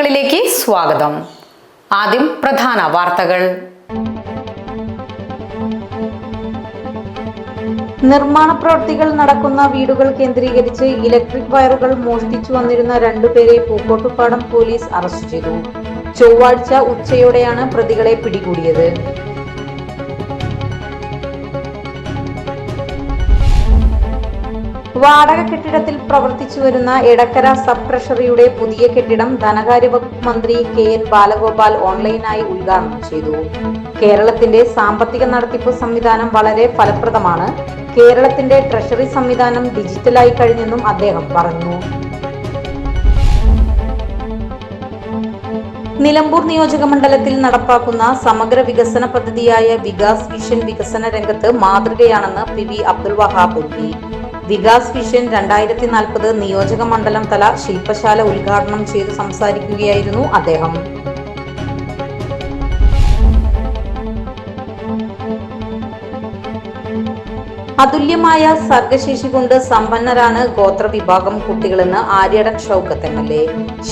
വാർത്തകളിലേക്ക് സ്വാഗതം. ആദ്യം പ്രധാന വാർത്തകൾ. നിർമ്മാണ പ്രവൃത്തികൾ നടക്കുന്ന വീടുകൾ കേന്ദ്രീകരിച്ച് ഇലക്ട്രിക് വയറുകൾ മോഷ്ടിച്ചു വന്നിരുന്ന രണ്ടുപേരെ പൂക്കോട്ടുപാടം പോലീസ് അറസ്റ്റ് ചെയ്തു. ചൊവ്വാഴ്ച ഉച്ചയോടെയാണ് പ്രതികളെ പിടികൂടിയത്. വാടക കെട്ടിടത്തിൽ പ്രവർത്തിച്ചു വരുന്ന എടക്കര സബ് ട്രഷറിയുടെ പുതിയ കെട്ടിടം ധനകാര്യ വകുപ്പ് മന്ത്രി KN ബാലഗോപാൽ ഓൺലൈനായി ഉദ്ഘാടനം ചെയ്തു. കേരളത്തിന്റെ സാമ്പത്തിക നടത്തിപ്പ് സംവിധാനം വളരെ ഫലപ്രദമാണ്. കേരളത്തിന്റെ ട്രഷറി സംവിധാനം ഡിജിറ്റലായി കഴിഞ്ഞെന്നും അദ്ദേഹം പറഞ്ഞു. നിലമ്പൂർ നിയോജക മണ്ഡലത്തിൽ നടപ്പാക്കുന്ന സമഗ്ര വികസന പദ്ധതിയായ വികാസ് വിഷൻ വികസന രംഗത്ത് മാതൃകയാണെന്ന് PV Abdul Wahab MP. Vikas vision 2040 നിയോജക മണ്ഡലം തല ശില്പശാല ഉദ്ഘാടനം ചെയ്ത് സംസാരിക്കുകയായിരുന്നു അദ്ദേഹം. അതുല്യമായ സർഗശേഷി കൊണ്ട് സമ്പന്നരാണ് ഗോത്രവിഭാഗം കുട്ടികളെന്ന് ആര്യടൻ ഷൗക്കത്ത് MLA.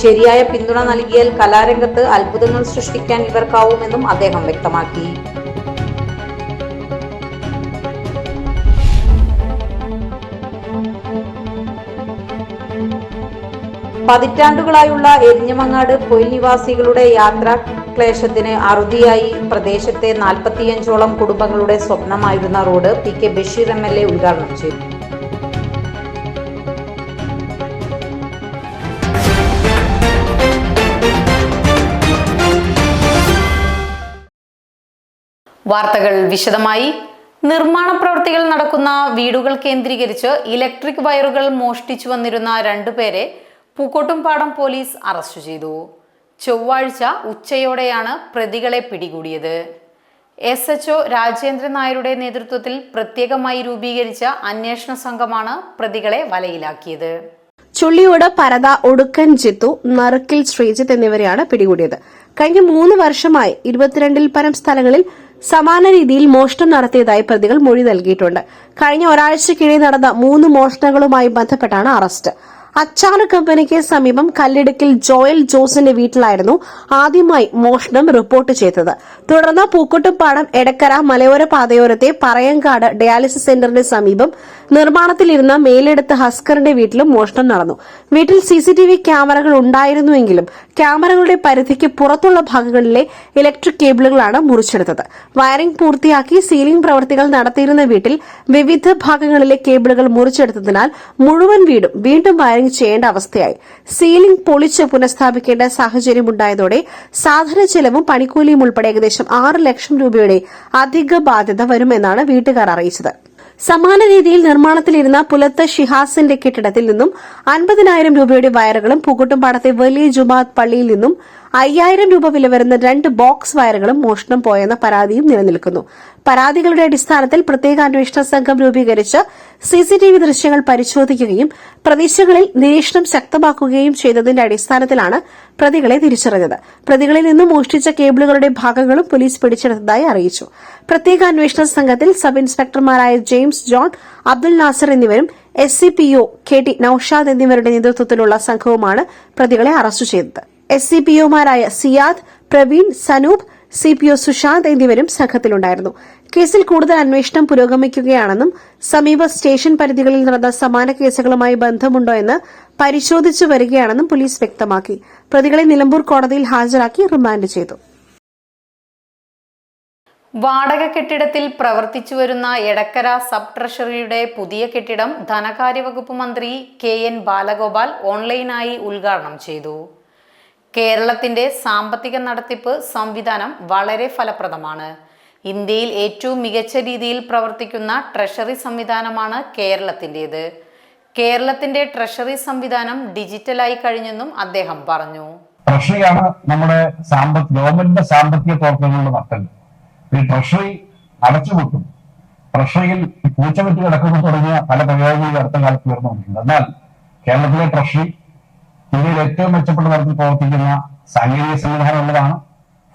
ശരിയായ പിന്തുണ നൽകിയാൽ കലാരംഗത്ത് അത്ഭുതങ്ങൾ സൃഷ്ടിക്കാൻ ഇവർക്കാവുമെന്നും അദ്ദേഹം വ്യക്തമാക്കി. പതിറ്റാണ്ടുകളായുള്ള എരിഞ്ഞമങ്ങാട് പൊയിൽ നിവാസികളുടെ യാത്രാ ക്ലേശത്തിന് അറുതിയായി പ്രദേശത്തെ 45ഓളം കുടുംബങ്ങളുടെ സ്വപ്നമായിരുന്ന റോഡ് PK ബഷീർ MLA ഉദ്ഘാടനം ചെയ്തു. വാർത്തകൾ വിശദമായി. നിർമ്മാണ പ്രവൃത്തികൾ നടക്കുന്ന വീടുകൾ കേന്ദ്രീകരിച്ച് ഇലക്ട്രിക് വയറുകൾ മോഷ്ടിച്ചു വന്നിരുന്ന രണ്ടുപേരെ പൂക്കോട്ടുംപാടം പോലീസ് അറസ്റ്റ് ചെയ്തു. ചൊവ്വാഴ്ച ഉച്ചയോടെയാണ് പ്രതികളെ പിടികൂടിയത്. SHO രാജേന്ദ്രൻ നായരുടെ നേതൃത്വത്തിൽ പ്രത്യേകമായി രൂപീകരിച്ച അന്വേഷണ സംഘമാണ് പ്രതികളെ വലയിലാക്കിയത്. ചുള്ളിയോട് പരത, ഒടുക്കൻ ജിത്തു, നറുക്കിൽ ശ്രീജിത്ത് എന്നിവരെയാണ് പിടികൂടിയത്. കഴിഞ്ഞ 3 വർഷമായി 22ൽ പരം സ്ഥലങ്ങളിൽ സമാന രീതിയിൽ മോഷണം നടത്തിയതായി പ്രതികൾ മൊഴി നൽകിയിട്ടുണ്ട്. കഴിഞ്ഞ ഒരാഴ്ചക്കിടെ നടന്ന 3 മോഷണങ്ങളുമായി ബന്ധപ്പെട്ടാണ് അറസ്റ്റ്. അച്ചാറ് കമ്പനിക്ക് സമീപം കല്ലിടുക്കിൽ ജോയൽ ജോസിന്റെ വീട്ടിലായിരുന്നു ആദ്യമായി മോഷണം റിപ്പോർട്ട് ചെയ്തത്. തുടർന്ന് പൂക്കോട്ടുംപാടം എടക്കര മലയോര പാതയോരത്തെ പറയങ്കാട് ഡയാലിസിസ് സെന്ററിന് സമീപം നിർമ്മാണത്തിലിരുന്ന മേലെടുത്ത് ഹസ്കറിന്റെ വീട്ടിലും മോഷണം നടന്നു. വീട്ടിൽ CCTV ക്യാമറകൾ ഉണ്ടായിരുന്നുവെങ്കിലും ക്യാമറകളുടെ പരിധിക്ക് പുറത്തുള്ള ഭാഗങ്ങളിലെ ഇലക്ട്രിക് കേബിളുകളാണ് മുറിച്ചെടുത്തത്. വയറിംഗ് പൂർത്തിയാക്കി സീലിംഗ് പ്രവൃത്തികൾ നടത്തിയിരുന്ന വീട്ടിൽ വിവിധ ഭാഗങ്ങളിലെ കേബിളുകൾ മുറിച്ചെടുത്തതിനാൽ മുഴുവൻ വീടും വീണ്ടും വയറിംഗ് ചെയ്യേണ്ട അവസ്ഥയായി. സീലിംഗ് പൊളിച്ച് പുനഃസ്ഥാപിക്കേണ്ട സാഹചര്യമുണ്ടായതോടെ സാധന ചെലവും പണിക്കൂലിയും ഉൾപ്പെടെ ഏകദേശം 6 ലക്ഷം രൂപയുടെ അധിക ബാധ്യത വരുമെന്നാണ് വീട്ടുകാർ അറിയിച്ചത്. സമാന രീതിയിൽ നിർമ്മാണത്തിലിരുന്ന പുലത്ത് ഷിഹാസിന്റെ കെട്ടിടത്തിൽ നിന്നും 50,000 രൂപയുടെ വയറുകളും പൂക്കോട്ടുംപാടത്തെ വലിയ ജുമാഅത്ത് പള്ളിയിൽ നിന്നും 5,000 രൂപ വില വരുന്ന 2 ബോക്സ് വയറുകളും മോഷണം പോയെന്ന പരാതിയും നിലനിൽക്കുന്നു. പരാതികളുടെ അടിസ്ഥാനത്തിൽ പ്രത്യേക അന്വേഷണ സംഘം രൂപീകരിച്ച് CCTV ദൃശ്യങ്ങൾ പരിശോധിക്കുകയും പ്രദേശങ്ങളിൽ നിരീക്ഷണം ശക്തമാക്കുകയും ചെയ്തതിന്റെ അടിസ്ഥാനത്തിലാണ് പ്രതികളെ തിരിച്ചറിഞ്ഞത്. പ്രതികളിൽ നിന്നും മോഷ്ടിച്ച കേബിളുകളുടെ ഭാഗങ്ങളും പോലീസ് പിടിച്ചെടുത്തതായി അറിയിച്ചു. പ്രത്യേക അന്വേഷണ സംഘത്തിൽ സബ് ഇൻസ്പെക്ടർമാരായ ജെയിംസ് ജോൺ, അബ്ദുൽ നാസർ എന്നിവരും SCPO KT നൌഷാദ് എന്നിവരുടെ നേതൃത്വത്തിലുള്ള സംഘവുമാണ് പ്രതികളെ അറസ്റ്റ് ചെയ്തത്. SCPOമാരായ സിയാദ്, പ്രവീൺ, സനൂപ്, CPO സുശാന്ത് എന്നിവരും സംഘത്തിലുണ്ടായിരുന്നു. കേസിൽ കൂടുതൽ അന്വേഷണം പുരോഗമിക്കുകയാണെന്നും സമീപ സ്റ്റേഷൻ പരിധികളിൽ നടന്ന സമാന കേസുകളുമായി ബന്ധമുണ്ടോ എന്ന് പരിശോധിച്ചു വരികയാണെന്നും പോലീസ് വ്യക്തമാക്കി. പ്രതികളെ നിലമ്പൂർ കോടതിയിൽ ഹാജരാക്കി റിമാൻഡ് ചെയ്തു. വാടക കെട്ടിടത്തിൽ പ്രവർത്തിച്ചു വരുന്ന എടക്കര സബ് ട്രഷറിയുടെ പുതിയ കെട്ടിടം ധനകാര്യ വകുപ്പ് മന്ത്രി KN ബാലഗോപാൽ ഓൺലൈനായി ഉദ്ഘാടനം ചെയ്തു. കേരളത്തിന്റെ സാമ്പത്തിക നടത്തിപ്പ് സംവിധാനം വളരെ ഫലപ്രദമാണ്. ഇന്ത്യയിൽ ഏറ്റവും മികച്ച രീതിയിൽ പ്രവർത്തിക്കുന്ന ട്രഷറി സംവിധാനമാണ് കേരളത്തിന്റേത്. കേരളത്തിന്റെ ട്രഷറി സംവിധാനം ഡിജിറ്റലായി കഴിഞ്ഞെന്നും അദ്ദേഹം പറഞ്ഞു. ട്രഷറിയാണ് നമ്മുടെ ഗവൺമെന്റിന്റെ സാമ്പത്തിക പ്രവർത്തനങ്ങളുടെ നട്ടൽ. ഈ ട്രഷറി അടച്ചുപൂട്ടും, ട്രഷറിയിൽ പൂച്ചവെറ്റ് കിടക്കുന്നു തുടങ്ങിയ പല പ്രയോഗങ്ങളും അടുത്ത കാലത്ത് ഉയർന്നുകൊണ്ടിട്ടുണ്ട്. എന്നാൽ കേരളത്തിലെ ട്രഷറി ഇന്ത്യയിൽ ഏറ്റവും മെച്ചപ്പെട്ട തരത്തിൽ പ്രവർത്തിക്കുന്ന സാങ്കേതിക സംവിധാനം ഉള്ളതാണ്.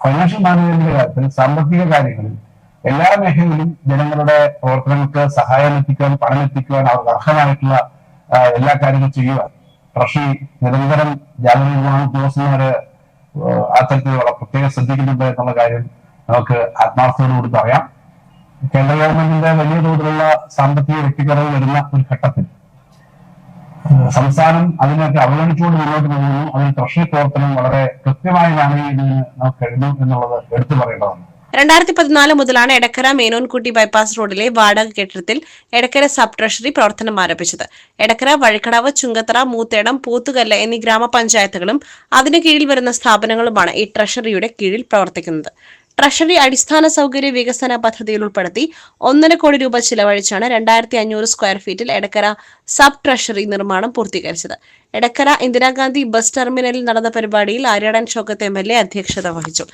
ഫൈനാൻഷ്യൽ മാനേജ്മെന്റിന്റെ കാര്യത്തിൽ, സാമ്പത്തിക കാര്യങ്ങളിൽ എല്ലാ മേഖലയിലും ജനങ്ങളുടെ പ്രവർത്തനങ്ങൾക്ക് സഹായം എത്തിക്കുവാൻ, പണം എത്തിക്കുവാൻ, അവർക്ക് അർഹമായിട്ടുള്ള എല്ലാ കാര്യങ്ങളും ചെയ്യുവാൻ ട്രഷറി നിരന്തരം ജാഗ്രത ഉദ്യോഗസ്ഥന്മാര് അത്തരത്തിലുള്ള പ്രത്യേകം ശ്രദ്ധിക്കുന്നുണ്ട് എന്നുള്ള കാര്യം നമുക്ക് ആത്മാർത്ഥതയോടുകൂടി പറയാം. കേന്ദ്ര ഗവൺമെന്റിന്റെ വലിയ തോതിലുള്ള സാമ്പത്തിക വെട്ടിക്കുറവ് വരുന്ന ഒരു ഘട്ടത്തിൽ സംസ്ഥാനം അതിനൊക്കെ അവഗണിച്ചുകൊണ്ട് മുന്നോട്ട് പോകുന്നു. അതിൽ ട്രഷറി പ്രവർത്തനം വളരെ കൃത്യമായി മാനേജിന് നമുക്ക് കഴിഞ്ഞു എന്നുള്ളത് എടുത്തു പറയേണ്ടതാണ്. 2014 മുതലാണ് എടക്കര മേനോൻകുട്ടി ബൈപ്പാസ് റോഡിലെ വാടക കെട്ടിടത്തിൽ എടക്കര സബ് ട്രഷറി പ്രവർത്തനം ആരംഭിച്ചത്. എടക്കര, വഴിക്കടവ്, ചുങ്കത്തറ, മൂത്തേടം, പോത്തുകല്ല് എന്നീ ഗ്രാമപഞ്ചായത്തുകളും അതിനു കീഴിൽ വരുന്ന സ്ഥാപനങ്ങളുമാണ് ഈ ട്രഷറിയുടെ കീഴിൽ പ്രവർത്തിക്കുന്നത്. ട്രഷറി അടിസ്ഥാന സൗകര്യ വികസന പദ്ധതിയിൽ ഉൾപ്പെടുത്തി 1.5 കോടി രൂപ ചിലവഴിച്ചാണ് 2500 സ്ക്വയർ ഫീറ്റിൽ എടക്കര സബ് ട്രഷറി നിർമ്മാണം പൂർത്തീകരിച്ചത്. എടക്കര ഇന്ദിരാഗാന്ധി ബസ് ടെർമിനലിൽ നടന്ന പരിപാടിയിൽ ആര്യാടൻ ഷൗക്കത്ത് MLA അധ്യക്ഷത വഹിച്ചു.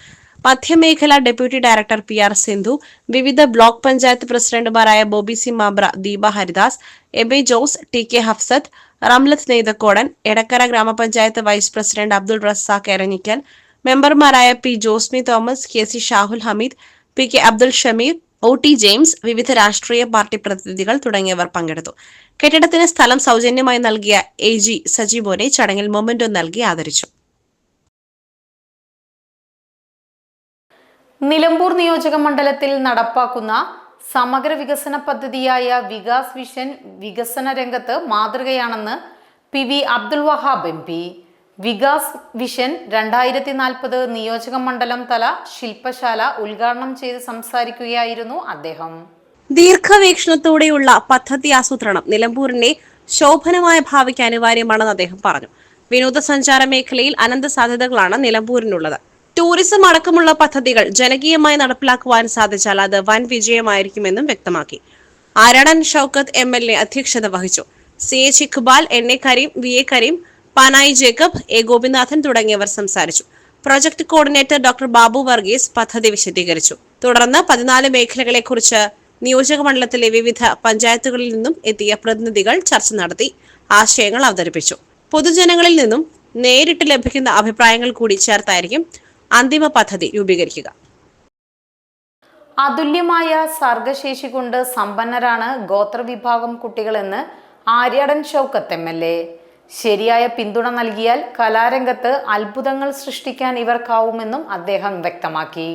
മധ്യമേഖല ഡെപ്യൂട്ടി ഡയറക്ടർ PR സിന്ധു, വിവിധ ബ്ലോക്ക് പഞ്ചായത്ത് പ്രസിഡന്റുമാരായ ബോബി സി മാബ്ര, ദീപ ഹരിദാസ്, എബെ ജോസ്, TK ഹഫ്സത്ത്, റംലത്ത് നെയ്തക്കോടൻ, എടക്കര ഗ്രാമപഞ്ചായത്ത് വൈസ് പ്രസിഡന്റ് അബ്ദുൾ റസാഖ് എരഞ്ഞിക്കൽ, മെമ്പർമാരായ P Josmi Thomas, KC Shahul Hameed, PK Abdul Shameer, OT James, വിവിധ രാഷ്ട്രീയ പാർട്ടി പ്രതിനിധികൾ തുടങ്ങിയവർ പങ്കെടുത്തു. കെട്ടിടത്തിന് സ്ഥലം സൗജന്യമായി നൽകിയ AG സജീവോനെ ചടങ്ങിൽ മൊമെന്റോ നൽകി ആദരിച്ചു. നിലമ്പൂർ നിയോജക മണ്ഡലത്തിൽ നടപ്പാക്കുന്ന സമഗ്ര വികസന പദ്ധതിയായ വികാസ് വിഷൻ വികസന രംഗത്ത് മാതൃകയാണെന്ന് PV Abdul Wahab MP. Vikas vision 2040 നിയോജക മണ്ഡലം തല ശില്പശാല ഉദ്ഘാടനം ചെയ്ത് സംസാരിക്കുകയായിരുന്നു അദ്ദേഹം. ദീർഘവീക്ഷണത്തോടെയുള്ള പദ്ധതി ആസൂത്രണം നിലമ്പൂരിന്റെ ശോഭനമായ ഭാവിക്ക് അനിവാര്യമാണെന്ന് അദ്ദേഹം പറഞ്ഞു. വിനോദസഞ്ചാര മേഖലയിൽ അനന്ത സാധ്യതകളാണ് നിലമ്പൂരിനുള്ളത്. ടൂറിസം അടക്കമുള്ള പദ്ധതികൾ ജനകീയമായി നടപ്പിലാക്കുവാൻ സാധിച്ചാൽ അത് വൻ വിജയമായിരിക്കുമെന്നും വ്യക്തമാക്കി. ആര്യാടൻ ഷൗക്കത്ത് MLA അധ്യക്ഷത വഹിച്ചു. CH Iqbal, NA Kareem, VA Kareem, Panayi Jacob, A Gopinathan തുടങ്ങിയവർ സംസാരിച്ചു. Project coordinator doctor Babu Varghese പദ്ധതി വിശദീകരിച്ചു. തുടർന്ന് 14 മേഖലകളെക്കുറിച്ച് നിയോജക മണ്ഡലത്തിലെ വിവിധ പഞ്ചായത്തുകളിൽ നിന്നും എത്തിയ പ്രതിനിധികൾ ചർച്ച നടത്തി ആശയങ്ങൾ അവതരിപ്പിച്ചു. പൊതുജനങ്ങളിൽ നിന്നും നേരിട്ട് ലഭിക്കുന്ന അഭിപ്രായങ്ങൾ കൂടി ചേർത്തായിരിക്കും അന്തിമ പദ്ധതി രൂപീകരിക്കുക. അതുല്യമായ സർഗശേഷി കൊണ്ട് സമ്പന്നരാണ് ഗോത്രവിഭാഗം കുട്ടികളെന്ന് ആര്യാടൻ ഷൗക്കത്ത് MLA. ശരിയായ പിന്തുണ നൽകിയാൽ കലാരംഗത്ത് അത്ഭുതങ്ങൾ സൃഷ്ടിക്കാൻ ഇവർക്കാവുമെന്നും അദ്ദേഹം വ്യക്തമാക്കി.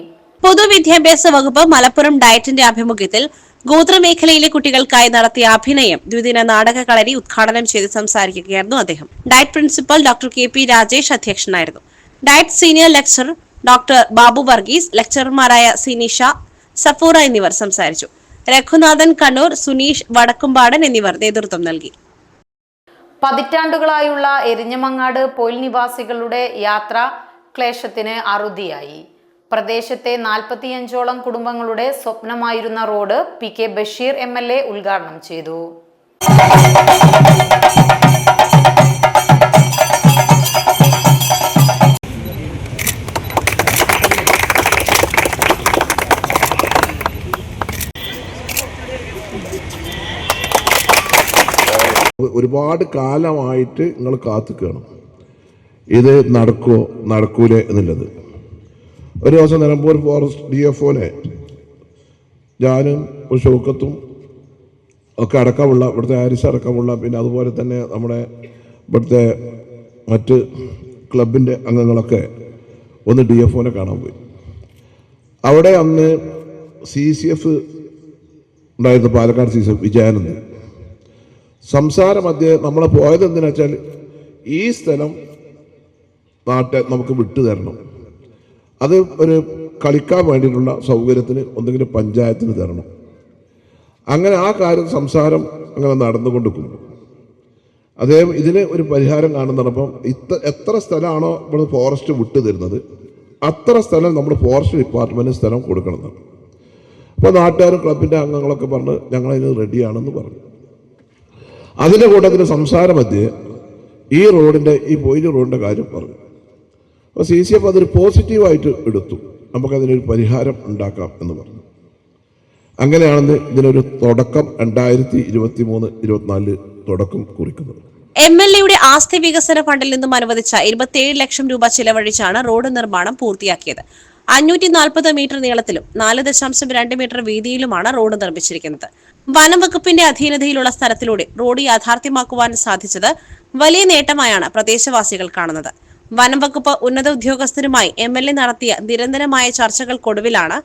പൊതുവിദ്യാഭ്യാസ വകുപ്പ് മലപ്പുറം ഡയറ്റിന്റെ ആഭിമുഖ്യത്തിൽ ഗോത്രമേഖലയിലെ കുട്ടികൾക്കായി നടത്തിയ അഭിനയം ദ്വിദിന നാടക കളരി ഉദ്ഘാടനം ചെയ്ത് സംസാരിക്കുകയായിരുന്നു അദ്ദേഹം. DIET principal doctor KP Rajesh അധ്യക്ഷനായിരുന്നു. DIET senior lecturer doctor Babu Varghese, ലെക്ചറർമാരായ സിനിഷ, സഫൂറ എന്നിവർ സംസാരിച്ചു. രഘുനാഥൻ കണ്ണൂർ, സുനീഷ് വടക്കുംപാടൻ എന്നിവർ നേതൃത്വം നൽകി. പതിറ്റാണ്ടുകളായുള്ള എരിഞ്ഞമങ്ങാട് പൊയിൽ നിവാസികളുടെ യാത്രാ ക്ലേശത്തിന് അറുതിയായി. പ്രദേശത്തെ 45ഓളം കുടുംബങ്ങളുടെ സ്വപ്നമായിരുന്ന റോഡ് PK ബഷീർ MLA ഉദ്ഘാടനം ചെയ്തു. ഒരുപാട് കാലമായിട്ട് നിങ്ങൾ കാത്തുക്കണം ഇത് നടക്കുമോ നടക്കൂലേ എന്നുള്ളത്. ഒരു ദിവസം നിലമ്പൂർ ഫോറസ്റ്റ് DFOനെ ഞാനും ഷൗക്കത്തും ഒക്കെ അടക്കമുള്ള ഇവിടുത്തെ ഹാരിസ് അടക്കമുള്ള പിന്നെ അതുപോലെ തന്നെ നമ്മുടെ ഇവിടുത്തെ മറ്റ് ക്ലബിൻ്റെ അംഗങ്ങളൊക്കെ ഒന്ന് DFOനെ കാണാൻ പോയി. അവിടെ അന്ന് CCF ഉണ്ടായിരുന്നു, പാലക്കാട് CCF വിജയാനന്ദ്. സംസാരം അദ്ദേഹം നമ്മളെ പോയത് എന്തിനാ വെച്ചാൽ ഈ സ്ഥലം നാട്ടെ നമുക്ക് വിട്ടു തരണം, അത് ഒരു കളിക്കാൻ വേണ്ടിയിട്ടുള്ള സൗകര്യത്തിന് ഒന്നെങ്കിലും പഞ്ചായത്തിന് തരണം. അങ്ങനെ ആ കാര്യം സംസാരം അങ്ങനെ നടന്നുകൊണ്ടിരിക്കുന്നു. അദ്ദേഹം ഇതിന് ഒരു പരിഹാരം കാണുന്നപ്പം എത്ര സ്ഥലമാണോ നമ്മൾ ഫോറസ്റ്റ് വിട്ടു തരുന്നത് അത്ര സ്ഥലം നമ്മൾ ഫോറസ്റ്റ് ഡിപ്പാർട്ട്മെൻറ്റ് സ്ഥലം കൊടുക്കണമെന്നാണ്. അപ്പോൾ നാട്ടുകാരും ക്ലബിൻ്റെ അംഗങ്ങളൊക്കെ പറഞ്ഞ് ഞങ്ങളതിന് റെഡിയാണെന്ന് പറഞ്ഞു. അതിൻ്റെ കൂട്ടത്തിൽ സംസാര മധ്യേ ഈ റോഡിൻ്റെ ഈ പൊയില് റോഡിൻ്റെ കാര്യം പറഞ്ഞു. അപ്പോൾ CCF അതൊരു പോസിറ്റീവായിട്ട് എടുത്തു, നമുക്കതിനൊരു പരിഹാരം ഉണ്ടാക്കാം എന്ന് പറഞ്ഞു. അങ്ങനെയാണെന്ന് ഇതിനൊരു തുടക്കം 2023-24 തുടക്കം കുറിക്കുന്നത്. MLAയുടെ ആസ്തി വികസന ഫണ്ടിൽ നിന്നും അനുവദിച്ച 27 ലക്ഷം രൂപ ചിലവഴിച്ചാണ് റോഡ് നിർമ്മാണം പൂർത്തിയാക്കിയത്. 540 മീറ്റർ നീളത്തിലും 4.2 മീറ്റർ വീതിയിലുമാണ് റോഡ് നിർമ്മിച്ചിരിക്കുന്നത്. വനം വകുപ്പിന്റെ അധീനതയിലുള്ള സ്ഥലത്തിലൂടെ റോഡ് യാഥാർത്ഥ്യമാക്കുവാൻ സാധിച്ചത് വലിയ നേട്ടമായാണ് പ്രദേശവാസികൾ കാണുന്നത്. വനം വകുപ്പ് ഉന്നത ഉദ്യോഗസ്ഥരുമായി MLA നടത്തിയ നിരന്തരമായ ചർച്ചകൾക്കൊടുവിലാണ്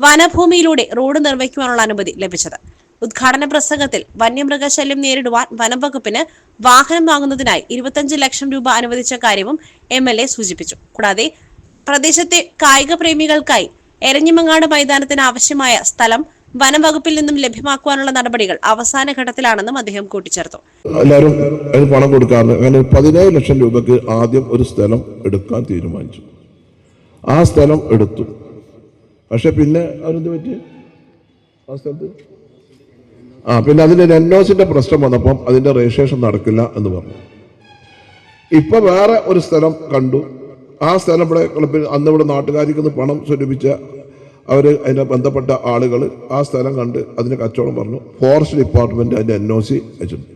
വനഭൂമിയിലൂടെ റോഡ് നിർമ്മിക്കുവാനുള്ള അനുമതി ലഭിച്ചത്. ഉദ്ഘാടന പ്രസംഗത്തിൽ വന്യമൃഗശല്യം നേരിടുവാൻ വനം വകുപ്പിന് വാഹനം വാങ്ങുന്നതിനായി 25 ലക്ഷം രൂപ അനുവദിച്ച കാര്യവും MLA സൂചിപ്പിച്ചു. കൂടാതെ പ്രദേശത്തെ കായിക പ്രേമികൾക്കായി എരഞ്ഞിമങ്ങാട് മൈതാനത്തിന് ആവശ്യമായ സ്ഥലം വനം വകുപ്പിൽ നിന്നും ലഭ്യമാക്കുവാനുള്ള നടപടികൾ അവസാന ഘട്ടത്തിലാണെന്നും അദ്ദേഹം കൂട്ടിച്ചേർത്തു. എല്ലാവരും അതിന് പണം കൊടുക്കാറുണ്ട്. അങ്ങനെ 17 ലക്ഷം രൂപക്ക് ആദ്യം ഒരു സ്ഥലം എടുക്കാൻ തീരുമാനിച്ചു. ആ സ്ഥലം എടുത്തു. പക്ഷെ പിന്നെ അവരെന്ത് പറ്റി ആ സ്ഥലത്ത് പിന്നെ അതിന്റെ NOCന്റെ പ്രശ്നം വന്നപ്പം അതിന്റെ രജിസ്ട്രേഷൻ നടക്കില്ല എന്ന് പറഞ്ഞു. ഇപ്പൊ വേറെ ഒരു സ്ഥലം കണ്ടു. ആ സ്ഥലം ഇവിടെ അന്ന് ഇവിടെ നാട്ടുകാരിക്ക് പണം സ്വരൂപിച്ച അവര് അതിന്റെ ബന്ധപ്പെട്ട ആളുകൾ ആ സ്ഥലം കണ്ട് അതിന് കച്ചവടം പറഞ്ഞു. ഫോറസ്റ്റ് ഡിപ്പാർട്ട്മെന്റ് അതിന്റെ NOC അയച്ചിട്ടുണ്ട്.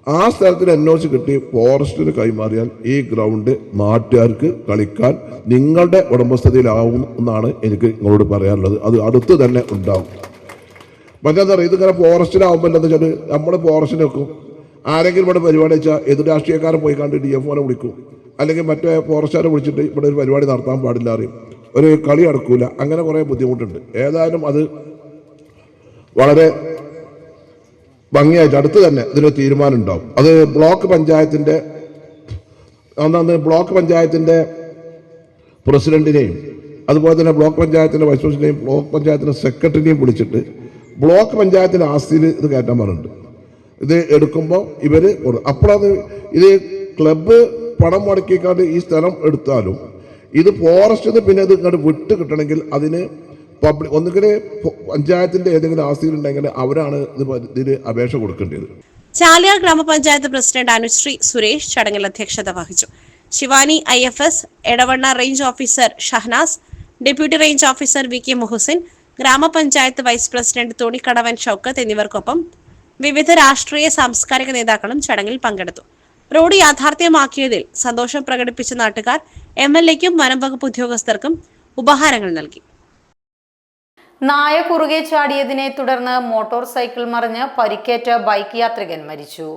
ആ സ്ഥലത്തിന് NOC കിട്ടി ഫോറസ്റ്റിന് കൈമാറിയാൽ ഈ ഗ്രൗണ്ട് നാട്ടുകാർക്ക് കളിക്കാൻ നിങ്ങളുടെ ഉടമസ്ഥതയിലാവും എന്നാണ് എനിക്ക് നിങ്ങളോട് പറയാനുള്ളത്. അത് അടുത്ത് തന്നെ ഉണ്ടാവും. മറ്റെന്താ പറയുക, ഇതിങ്ങനെ ഫോറസ്റ്റിലാവുമ്പോൾ എന്താ വെച്ചാൽ നമ്മൾ ഫോറസ്റ്റിന് വെക്കും. ആരെങ്കിലും ഇവിടെ പരിപാടി വെച്ചാൽ എതിർ രാഷ്ട്രീയക്കാരൻ പോയി കണ്ട് DFOനെ വിളിക്കും, അല്ലെങ്കിൽ മറ്റേ ഫോറസ്റ്റുകാരെ വിളിച്ചിട്ട് ഇവിടെ ഒരു പരിപാടി നടത്താൻ പാടില്ല അറിയും, ഒരു കളി നടക്കൂല. അങ്ങനെ കുറേ ബുദ്ധിമുട്ടുണ്ട്. ഏതായാലും അത് വളരെ ഭംഗിയായിട്ട് അടുത്ത് തന്നെ ഇതിനൊരു തീരുമാനം ഉണ്ടാവും. അത് ബ്ലോക്ക് പഞ്ചായത്തിന്റെ പ്രസിഡന്റിനെയും അതുപോലെ തന്നെ ബ്ലോക്ക് പഞ്ചായത്തിന്റെ വൈസ് പ്രസിഡന്റിനെയും ബ്ലോക്ക് പഞ്ചായത്തിന്റെ സെക്രട്ടറിനെയും വിളിച്ചിട്ട് ബ്ലോക്ക് പഞ്ചായത്തിന്റെ ആസ്തിയിൽ ഇത് കയറ്റാൻ പറഞ്ഞിട്ടുണ്ട്. ഇത് എടുക്കുമ്പോൾ ഇവര് അപ്പോഴത് ഇത് ക്ലബ്ബ് പണം മുടക്കിക്കാണ്ട് ഈ സ്ഥലം എടുത്താലും ഇത് ഫോറസ്റ്റിന് പിന്നെ ഇത് ഇങ്ങോട്ട് വിട്ട് കിട്ടണമെങ്കിൽ അതിന് ഒന്നുകിൽ പഞ്ചായത്തിന്റെ ഏതെങ്കിലും ആസ്തിയിലുണ്ടെങ്കിൽ അവരാണ് ഇതിന് അപേക്ഷ കൊടുക്കേണ്ടത്. ചാലിയാർ ഗ്രാമപഞ്ചായത്ത് പ്രസിഡന്റ് അനുശ്രീ സുരേഷ് ചടങ്ങിൽ അധ്യക്ഷത വഹിച്ചു. Shivani IFS, Edavanna range officer Shahanas, deputy range officer VK Muhasin, grama panchayat vice president Thonikkadavan Shoukath എന്നിവർക്കൊപ്പം വിവിധ രാഷ്ട്രീയ സാംസ്കാരിക നേതാക്കളും ചടങ്ങിൽ പങ്കെടുത്തു. റോഡ് യാഥാർത്ഥ്യമാക്കിയതിൽ സന്തോഷം പ്രകടിപ്പിച്ച നാട്ടുകാർ MLAക്കും വനം വകുപ്പ് ഉദ്യോഗസ്ഥർക്കും ഉപഹാരങ്ങൾ നൽകി. നായ കുറുകെ ചാടിയതിനെ തുടർന്ന് മോട്ടോർ സൈക്കിൾ മറിഞ്ഞ് പരിക്കേറ്റ ബൈക്ക് യാത്രികൻ മരിച്ചു.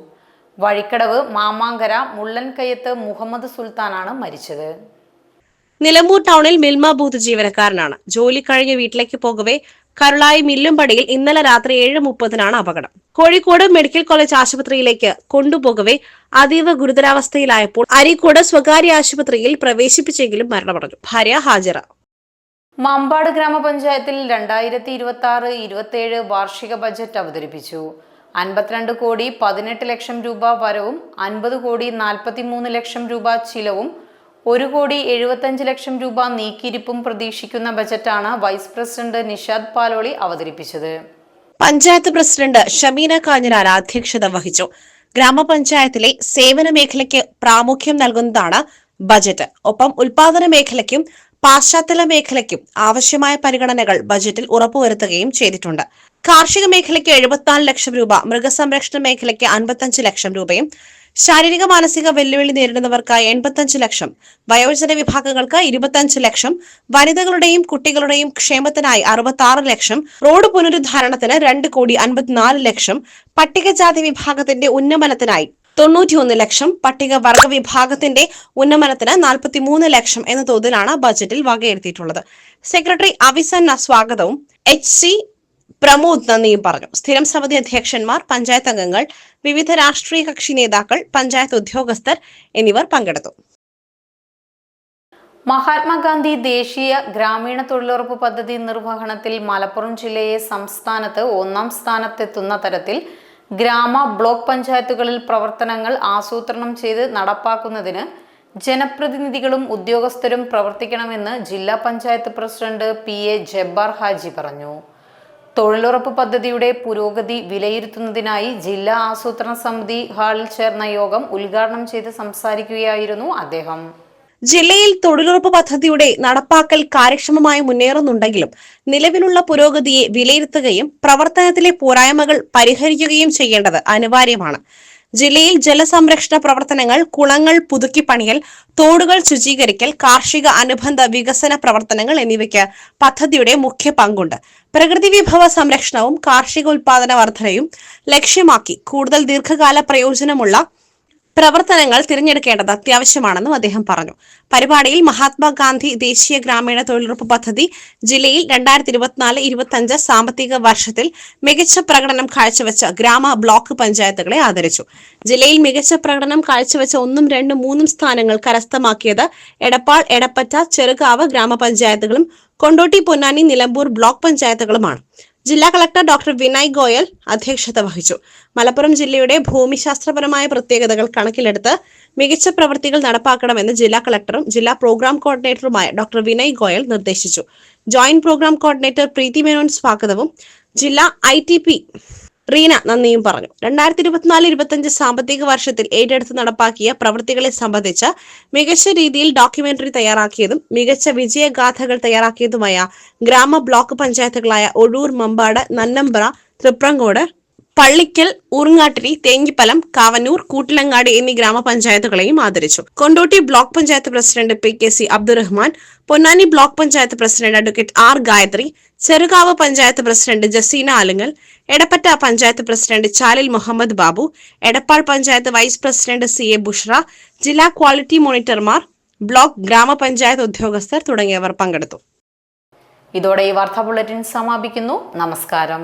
വഴിക്കടവ് മാമാങ്കര മുള്ളൻകയ്യത്ത് മുഹമ്മദ് സുൽത്താനാണ് മരിച്ചത്. നിലമ്പൂർ ടൗണിൽ മിൽമ ബൂത്ത് ജീവനക്കാരനാണ്. ജോലി കഴിഞ്ഞ് വീട്ടിലേക്ക് പോകവെ കരുളായി മില്ലുംപടിയിൽ ഇന്നലെ രാത്രി 7:30-നാണ് അപകടം. കോഴിക്കോട് മെഡിക്കൽ കോളേജ് ആശുപത്രിയിലേക്ക് കൊണ്ടുപോകവെ അതീവ ഗുരുതരാവസ്ഥയിലായപ്പോൾ അരീക്കോട് സ്വകാര്യ ആശുപത്രിയിൽ പ്രവേശിപ്പിച്ചെങ്കിലും മരണമടഞ്ഞു. ഭാര്യ ഹാജറ. മമ്പാട് ഗ്രാമപഞ്ചായത്തിൽ 2026-27 വാർഷിക ബജറ്റ് അവതരിപ്പിച്ചു. 52 കോടി 18 ലക്ഷം രൂപ വരവും 50 കോടി 43 ലക്ഷം രൂപ ചിലവും 1 കോടി 75 ലക്ഷം രൂപ നീക്കിയിരിപ്പും പ്രതീക്ഷിക്കുന്ന ബജറ്റാണ് വൈസ് പ്രസിഡന്റ് നിഷാദ് പാലോളി അവതരിപ്പിച്ചത്. പഞ്ചായത്ത് പ്രസിഡന്റ് ഷമീന കാഞ്ഞിരാൻ അധ്യക്ഷത വഹിച്ചു. ഗ്രാമപഞ്ചായത്തിലെ സേവന മേഖലയ്ക്ക് പ്രാമുഖ്യം നൽകുന്നതാണ് ബജറ്റ്. ഒപ്പം ഉൽപാദന മേഖലയ്ക്കും പാശ്ചാത്തല മേഖലയ്ക്കും ആവശ്യമായ പരിഗണനകൾ ബജറ്റിൽ ഉറപ്പുവരുത്തുകയും ചെയ്തിട്ടുണ്ട്. കാർഷിക മേഖലയ്ക്ക് 74 ലക്ഷം രൂപ, മൃഗസംരക്ഷണ മേഖലയ്ക്ക് 55 ലക്ഷം രൂപയും, ശാരീരിക മാനസിക വെല്ലുവിളി നേരിടുന്നവർക്ക് 85 ലക്ഷം, വയോജന വിഭാഗങ്ങൾക്ക് 25 ലക്ഷം, വനിതകളുടെയും കുട്ടികളുടെയും ക്ഷേമത്തിനായി 66 ലക്ഷം, റോഡ് പുനരുദ്ധാരണത്തിന് 2 കോടി 54 ലക്ഷം, പട്ടികജാതി വിഭാഗത്തിന്റെ ഉന്നമനത്തിനായി 91 ലക്ഷം, പട്ടികവർഗ വിഭാഗത്തിന്റെ ഉന്നമനത്തിന് 43 ലക്ഷം എന്ന തോതിലാണ് ബജറ്റിൽ വകയിരുത്തിയിട്ടുള്ളത്. സെക്രട്ടറി അവിസന്ന സ്വാഗതവും HC പ്രമോദ് നന്ദിയും പറഞ്ഞു. സ്ഥിരം സമിതി അധ്യക്ഷന്മാർ, പഞ്ചായത്ത് അംഗങ്ങൾ, വിവിധ രാഷ്ട്രീയ കക്ഷി നേതാക്കൾ, പഞ്ചായത്ത് ഉദ്യോഗസ്ഥർ എന്നിവർ പങ്കെടുത്തു. മഹാത്മാഗാന്ധി ദേശീയ ഗ്രാമീണ തൊഴിലുറപ്പ് പദ്ധതി നിർവഹണത്തിൽ മലപ്പുറം ജില്ലയെ സംസ്ഥാനത്ത് 1-ാം സ്ഥാനത്തെത്തുന്ന തരത്തിൽ ഗ്രാമ ബ്ലോക്ക് പഞ്ചായത്തുകളിൽ പ്രവർത്തനങ്ങൾ ആസൂത്രണം ചെയ്ത് നടപ്പാക്കുന്നതിന് ജനപ്രതിനിധികളും ഉദ്യോഗസ്ഥരും പ്രവർത്തിക്കണമെന്ന് ജില്ലാ പഞ്ചായത്ത് പ്രസിഡന്റ് PA ജബ്ബാർ ഹാജി പറഞ്ഞു. തൊഴിലുറപ്പ് പദ്ധതിയുടെ പുരോഗതി വിലയിരുത്തുന്നതിനായി ജില്ലാ ആസൂത്രണ സമിതി ഹാളിൽ ചേർന്ന യോഗം ഉദ്ഘാടനം ചെയ്ത് സംസാരിക്കുകയായിരുന്നു അദ്ദേഹം. ജില്ലയിൽ തൊഴിലുറപ്പ് പദ്ധതിയുടെ നടപ്പാക്കൽ കാര്യക്ഷമമായി മുന്നേറുന്നുണ്ടെങ്കിലും നിലവിലുള്ള പുരോഗതിയെ വിലയിരുത്തുകയും പ്രവർത്തനത്തിലെ പോരായ്മകൾ പരിഹരിക്കുകയും ചെയ്യേണ്ടത് അനിവാര്യമാണ്. ജില്ലയിൽ ജലസംരക്ഷണ പ്രവർത്തനങ്ങൾ, കുളങ്ങൾ പുതുക്കിപ്പണിയൽ, തോടുകൾ ശുചീകരിക്കൽ, കാർഷിക അനുബന്ധ വികസന പ്രവർത്തനങ്ങൾ എന്നിവയ്ക്ക് പദ്ധതിയുടെ മുഖ്യ പങ്കുണ്ട്. പ്രകൃതി വിഭവ സംരക്ഷണവും കാർഷിക ഉൽപാദന വർധനയും ലക്ഷ്യമാക്കി കൂടുതൽ ദീർഘകാല പ്രയോജനമുള്ള പ്രവർത്തനങ്ങൾ തിരഞ്ഞെടുക്കേണ്ടത് അത്യാവശ്യമാണെന്നും അദ്ദേഹം പറഞ്ഞു. പരിപാടിയിൽ മഹാത്മാഗാന്ധി ദേശീയ ഗ്രാമീണ തൊഴിലുറപ്പ് പദ്ധതി ജില്ലയിൽ 2024-25 സാമ്പത്തിക വർഷത്തിൽ മികച്ച പ്രകടനം കാഴ്ചവെച്ച ഗ്രാമ ബ്ലോക്ക് പഞ്ചായത്തുകളെ ആദരിച്ചു. ജില്ലയിൽ മികച്ച പ്രകടനം കാഴ്ചവെച്ച 1, 2, 3 സ്ഥാനങ്ങൾ കരസ്ഥമാക്കിയത് എടപ്പാൾ, എടപ്പറ്റ, ചെറുകാവ് ഗ്രാമപഞ്ചായത്തുകളും കൊണ്ടോട്ടി, പൊന്നാനി, നിലമ്പൂർ ബ്ലോക്ക് പഞ്ചായത്തുകളുമാണ്. ജില്ലാ കളക്ടർ ഡോക്ടർ വിനയ് ഗോയൽ അധ്യക്ഷത വഹിച്ചു. മലപ്പുറം ജില്ലയുടെ ഭൂമിശാസ്ത്രപരമായ പ്രത്യേകതകൾ കണക്കിലെടുത്ത് മികച്ച പ്രവൃത്തികൾ നടപ്പാക്കണമെന്ന് ജില്ലാ കളക്ടറും ജില്ലാ പ്രോഗ്രാം കോർഡിനേറ്ററുമായ ഡോക്ടർ വിനയ് ഗോയൽ നിർദ്ദേശിച്ചു. ജോയിന്റ് പ്രോഗ്രാം കോർഡിനേറ്റർ പ്രീതി മേനോൻ സ്വാഗതവും ജില്ലാ ITP റീന നന്ദിയും പറഞ്ഞു. 2024-25 സാമ്പത്തിക വർഷത്തിൽ ഏറ്റെടുത്ത് നടപ്പാക്കിയ പ്രവൃത്തികളെ സംബന്ധിച്ച് മികച്ച രീതിയിൽ ഡോക്യുമെന്ററി തയ്യാറാക്കിയതും മികച്ച വിജയഗാഥകൾ തയ്യാറാക്കിയതുമായ ഗ്രാമ ബ്ലോക്ക് പഞ്ചായത്തുകളായ ഒഴൂർ, മമ്പാട്, നന്നമ്പ്ര, തൃപ്രങ്ങോട്, പള്ളിക്കൽ, ഊർങ്ങാട്ടിരി, തേങ്ങിപ്പലം, കാവന്നൂർ, കൂട്ടിലങ്ങാടി എന്നീ ഗ്രാമപഞ്ചായത്തുകളെയും ആദരിച്ചു. Kondotty block panchayat president PKC Abdurahman, Ponnani block panchayat president advocate R Gayathri, Cherukavu panchayat president Jaseena Alungal, Edappatta panchayat president Chalil Muhammad Babu, Edappal panchayat vice president CA Bushra, ജില്ലാ ക്വാളിറ്റി മോണിറ്റർമാർ, ബ്ലോക്ക് ഗ്രാമപഞ്ചായത്ത് ഉദ്യോഗസ്ഥർ തുടങ്ങിയവർ പങ്കെടുത്തു. ഇതോടെ ഈ വാർത്താ ബുള്ളറ്റിൻ സമാപിക്കുന്നു. നമസ്കാരം.